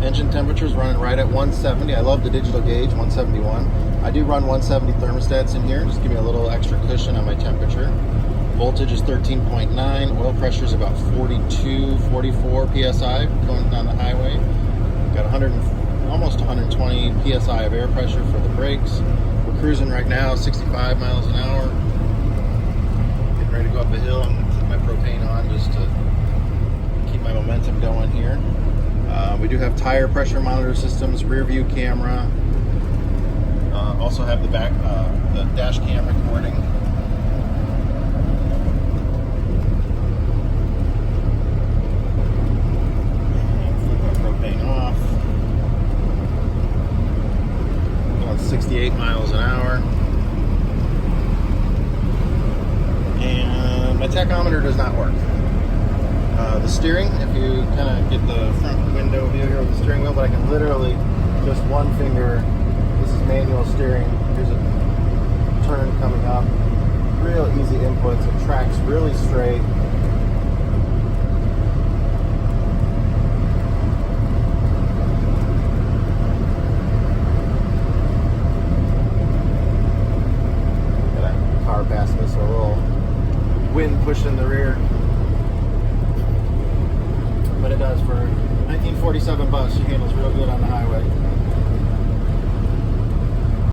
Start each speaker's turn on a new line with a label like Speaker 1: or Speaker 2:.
Speaker 1: Engine temperature's running right at 170. I love the digital gauge, 171. I do run 170 thermostats in here, just give me a little extra cushion on my temperature. Voltage is 13.9. Oil pressure is about 42, 44 psi going down the highway. Got almost 120 psi of air pressure for the brakes. We're cruising right now 65 miles an hour. Getting ready to go up a hill. I'm going to keep my propane on just to keep my momentum going here. We do have tire pressure monitor systems, rear view camera. Also have the dash cam recording. Flip my propane off. Going 68 miles an hour. And my tachometer does not work. The steering, if you kind of get the front window view here with the steering wheel, but I can literally just one finger, this is manual steering, here's a turn coming up, real easy inputs, it tracks really straight. Got a car passing us, so a little wind pushing the rear. But it does for 1947 bus. She handles real good on the highway.